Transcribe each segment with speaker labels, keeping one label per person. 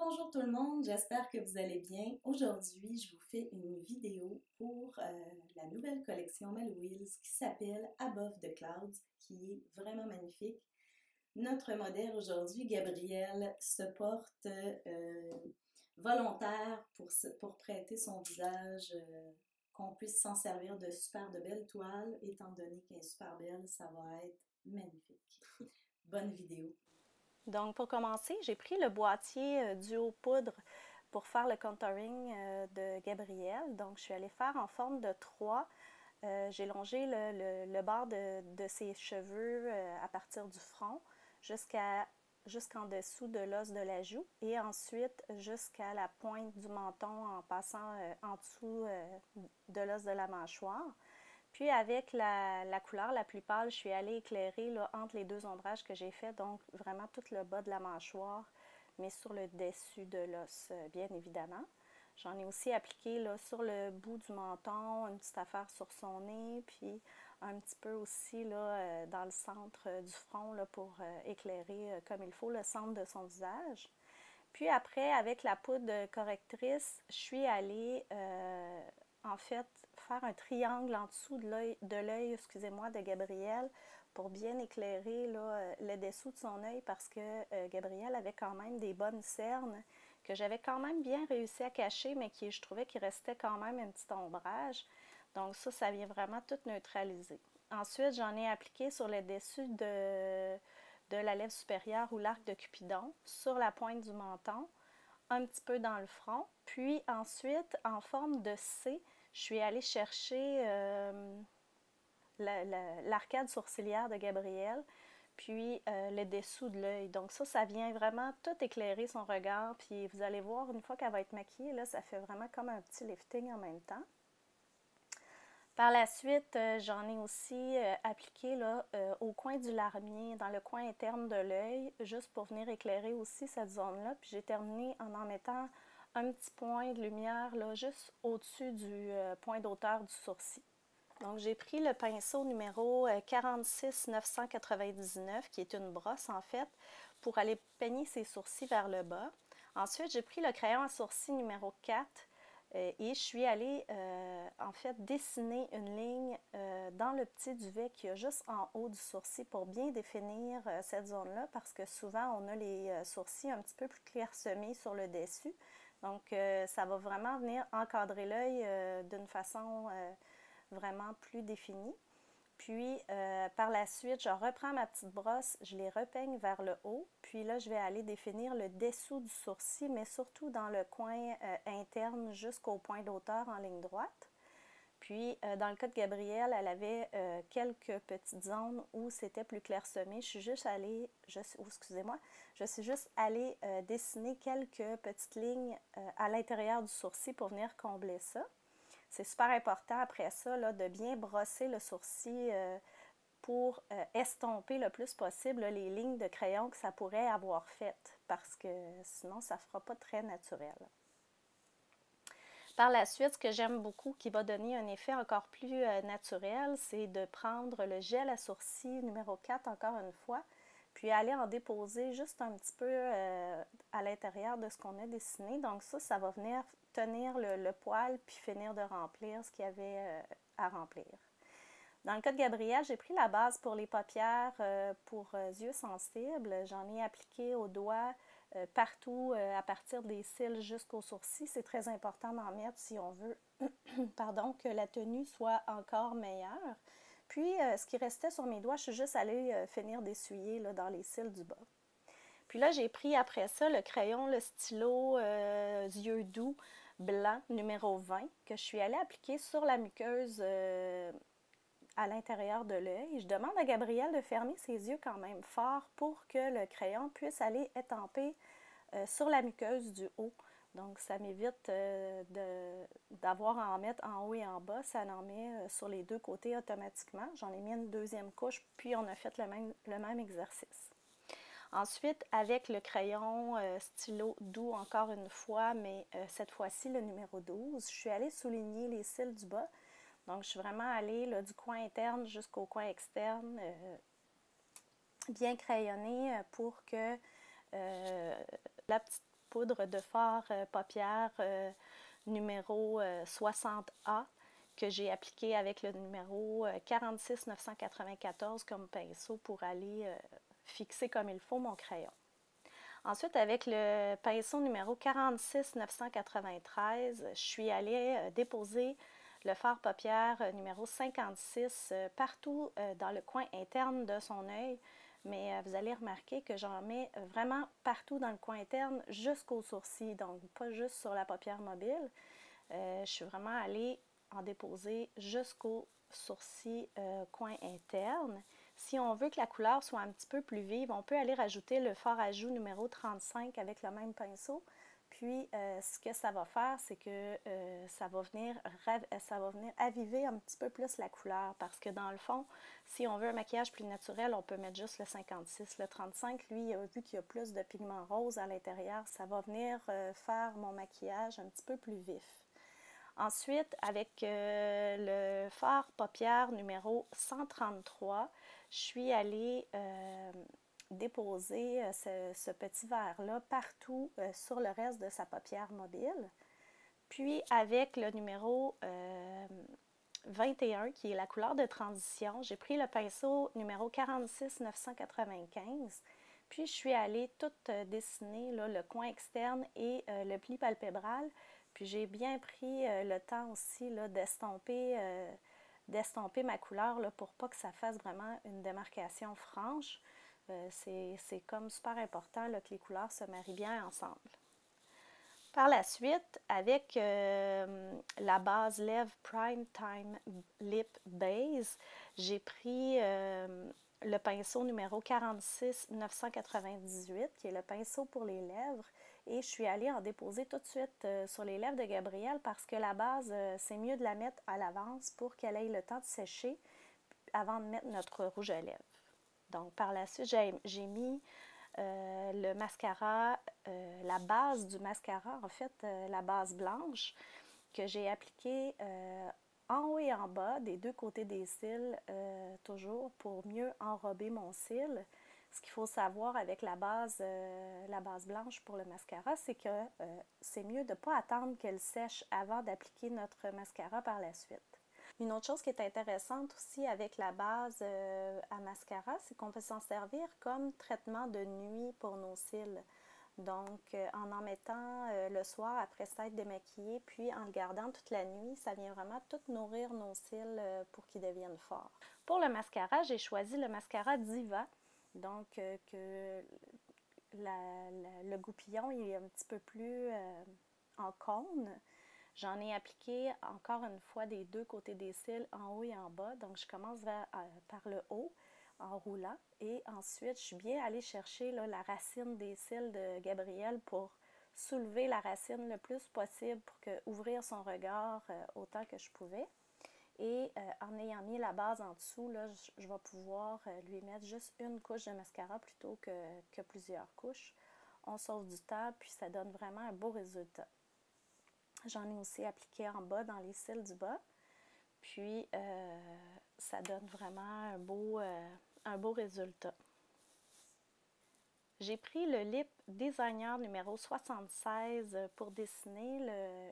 Speaker 1: Bonjour tout le monde, j'espère que vous allez bien. Aujourd'hui, je vous fais une vidéo pour la nouvelle collection Mal Wheels qui s'appelle Above the Clouds, qui est vraiment magnifique. Notre modèle aujourd'hui, Gabrielle, se porte volontaire pour prêter son visage, qu'on puisse s'en servir de de belles toiles. Étant donné qu'elle est super belle, ça va être magnifique. Bonne vidéo.
Speaker 2: Donc, pour commencer, j'ai pris le boîtier Duo Poudre pour faire le contouring de Gabrielle. Donc, je suis allée faire en forme de 3. J'ai longé le bord de ses cheveux à partir du front jusqu'en dessous de l'os de la joue et ensuite jusqu'à la pointe du menton en passant en dessous de l'os de la mâchoire. Puis avec la couleur la plus pâle, je suis allée éclairer là, entre les deux ombrages que j'ai fait, donc vraiment tout le bas de la mâchoire, mais sur le dessus de l'os, bien évidemment. J'en ai aussi appliqué là, sur le bout du menton, une petite affaire sur son nez, puis un petit peu aussi là, dans le centre du front là, pour éclairer comme il faut le centre de son visage. Puis après, avec la poudre correctrice, je suis allée en fait faire un triangle en dessous de l'œil, excusez-moi, de Gabrielle pour bien éclairer là, le dessous de son œil parce que Gabrielle avait quand même des bonnes cernes que j'avais quand même bien réussi à cacher, mais qui je trouvais qu'il restait quand même un petit ombrage. Donc ça vient vraiment tout neutraliser. Ensuite, j'en ai appliqué sur le dessus de la lèvre supérieure ou l'arc de Cupidon, sur la pointe du menton, un petit peu dans le front. Puis ensuite, en forme de C, je suis allée chercher l'arcade sourcilière de Gabrielle, puis le dessous de l'œil. Donc ça vient vraiment tout éclairer son regard. Puis vous allez voir, une fois qu'elle va être maquillée, là, ça fait vraiment comme un petit lifting en même temps. Par la suite, j'en ai aussi appliqué là, au coin du larmier, dans le coin interne de l'œil, juste pour venir éclairer aussi cette zone-là. Puis j'ai terminé en mettant un petit point de lumière là, juste au-dessus du point d'auteur du sourcil. Donc j'ai pris le pinceau numéro 46 999, qui est une brosse en fait, pour aller peigner ses sourcils vers le bas. Ensuite, j'ai pris le crayon à sourcils numéro 4 et je suis allée en fait dessiner une ligne dans le petit duvet qui y a juste en haut du sourcil pour bien définir cette zone-là parce que souvent on a les sourcils un petit peu plus clairsemés sur le dessus. Donc ça va vraiment venir encadrer l'œil d'une façon vraiment plus définie. Puis par la suite, je reprends ma petite brosse, je les repeigne vers le haut. Puis là, je vais aller définir le dessous du sourcil, mais surtout dans le coin interne jusqu'au point d'auteur en ligne droite. Puis dans le cas de Gabrielle, elle avait quelques petites zones où c'était plus clairsemé. Je suis juste allée, excusez-moi, je suis juste allée dessiner quelques petites lignes à l'intérieur du sourcil pour venir combler ça. C'est super important après ça là, de bien brosser le sourcil pour estomper le plus possible là, les lignes de crayon que ça pourrait avoir faites parce que sinon ça ne fera pas très naturel. Par la suite, ce que j'aime beaucoup qui va donner un effet encore plus naturel, c'est de prendre le gel à sourcils numéro 4 encore une fois, puis aller en déposer juste un petit peu à l'intérieur de ce qu'on a dessiné. Donc ça va venir tenir le poil puis finir de remplir ce qu'il y avait à remplir. Dans le cas de Gabrielle, j'ai pris la base pour les paupières pour yeux sensibles. J'en ai appliqué au doigt partout à partir des cils jusqu'aux sourcils. C'est très important d'en mettre si on veut pardon, que la tenue soit encore meilleure. Puis, ce qui restait sur mes doigts, je suis juste allée finir d'essuyer dans les cils du bas. Puis là, j'ai pris après ça le crayon, le stylo yeux doux blanc numéro 20 que je suis allée appliquer sur la muqueuse à l'intérieur de l'œil. Je demande à Gabrielle de fermer ses yeux quand même fort pour que le crayon puisse aller étamper sur la muqueuse du haut. Donc, ça m'évite d'avoir à en mettre en haut et en bas. Ça en met sur les deux côtés automatiquement. J'en ai mis une deuxième couche, puis on a fait le même exercice. Ensuite, avec le crayon stylo doux, encore une fois, mais cette fois-ci le numéro 12, je suis allée souligner les cils du bas. Donc, je suis vraiment allée là, du coin interne jusqu'au coin externe, bien crayonné pour que la petite poudre de fard paupières numéro 60A que j'ai appliqué avec le numéro 46 994 comme pinceau pour aller fixer comme il faut mon crayon. Ensuite, avec le pinceau numéro 46 993, je suis allée déposer le fard paupières numéro 56 partout dans le coin interne de son œil. Mais vous allez remarquer que j'en mets vraiment partout dans le coin interne jusqu'au sourcil, donc pas juste sur la paupière mobile. Je suis vraiment allée en déposer jusqu'au sourcil coin interne. Si on veut que la couleur soit un petit peu plus vive, on peut aller rajouter le fard à joues numéro 35 avec le même pinceau. Puis, ce que ça va faire, c'est que ça va venir aviver un petit peu plus la couleur. Parce que dans le fond, si on veut un maquillage plus naturel, on peut mettre juste le 56. Le 35, lui, vu qu'il y a plus de pigments roses à l'intérieur, ça va venir faire mon maquillage un petit peu plus vif. Ensuite, avec le fard paupières numéro 133, je suis allée déposer ce petit verre-là partout sur le reste de sa paupière mobile. Puis, avec le numéro 21, qui est la couleur de transition, j'ai pris le pinceau numéro 46 995. Puis, je suis allée tout dessiner là, le coin externe et le pli palpébral. Puis j'ai bien pris le temps aussi d'estomper ma couleur là, pour pas que ça fasse vraiment une démarcation franche. C'est comme super important là, que les couleurs se marient bien ensemble. Par la suite, avec la base Lèvres Prime Time Lip Base, j'ai pris le pinceau numéro 46 998, qui est le pinceau pour les lèvres. Et je suis allée en déposer tout de suite sur les lèvres de Gabrielle parce que la base, c'est mieux de la mettre à l'avance pour qu'elle ait le temps de sécher avant de mettre notre rouge à lèvres. Donc, par la suite, j'ai mis le mascara, la base du mascara, en fait, la base blanche que j'ai appliquée en haut et en bas des deux côtés des cils, toujours pour mieux enrober mon cil. Ce qu'il faut savoir avec la base blanche pour le mascara, c'est que c'est mieux de ne pas attendre qu'elle sèche avant d'appliquer notre mascara par la suite. Une autre chose qui est intéressante aussi avec la base à mascara, c'est qu'on peut s'en servir comme traitement de nuit pour nos cils. Donc, en mettant le soir après s'être démaquillé, puis en le gardant toute la nuit, ça vient vraiment tout nourrir nos cils pour qu'ils deviennent forts. Pour le mascara, j'ai choisi le mascara Diva. Donc, que le goupillon il est un petit peu plus en cône. J'en ai appliqué encore une fois des deux côtés des cils, en haut et en bas. Donc, je commence par le haut en roulant. Et ensuite, je suis bien allée chercher là, la racine des cils de Gabrielle pour soulever la racine le plus possible pour ouvrir son regard autant que je pouvais. Et en ayant mis la base en dessous, là, je vais pouvoir lui mettre juste une couche de mascara plutôt que plusieurs couches. On sauve du temps, puis ça donne vraiment un beau résultat. J'en ai aussi appliqué en bas, dans les cils du bas. Puis, ça donne vraiment un beau résultat. J'ai pris le Lip Designer numéro 76 pour dessiner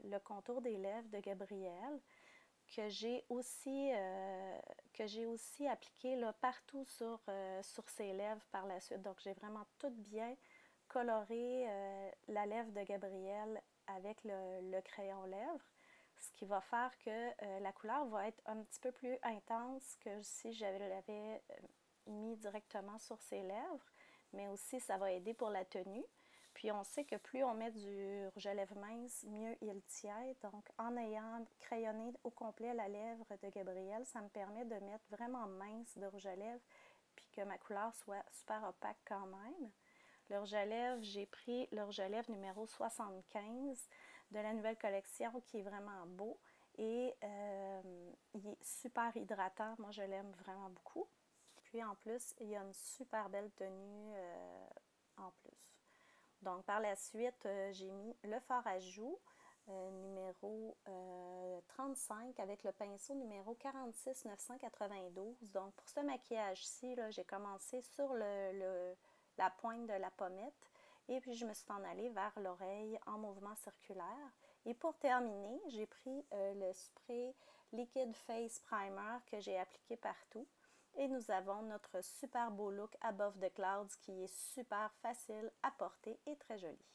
Speaker 2: le contour des lèvres de Gabrielle, que j'ai aussi appliqué là, partout sur ses lèvres par la suite. Donc, j'ai vraiment tout bien coloré la lèvre de Gabrielle avec le crayon lèvres, ce qui va faire que la couleur va être un petit peu plus intense que si je l'avais mis directement sur ses lèvres, mais aussi ça va aider pour la tenue. Puis on sait que plus on met du rouge à lèvres mince, mieux il tient. Donc en ayant crayonné au complet la lèvre de Gabrielle, ça me permet de mettre vraiment mince de rouge à lèvres, puis que ma couleur soit super opaque quand même. Le rouge à lèvres, j'ai pris le rouge à lèvres numéro 75 de la nouvelle collection qui est vraiment beau et il est super hydratant. Moi, je l'aime vraiment beaucoup. Puis en plus, il y a une super belle tenue en plus. Donc par la suite, j'ai mis le fard à joues numéro 35 avec le pinceau numéro 46 992. Donc pour ce maquillage-ci, j'ai commencé sur la pointe de la pommette Et puis, je me suis en allée vers l'oreille en mouvement circulaire. Et pour terminer, j'ai pris le spray Liquid Face Primer que j'ai appliqué partout. Et nous avons notre super beau look Above the Clouds qui est super facile à porter et très joli.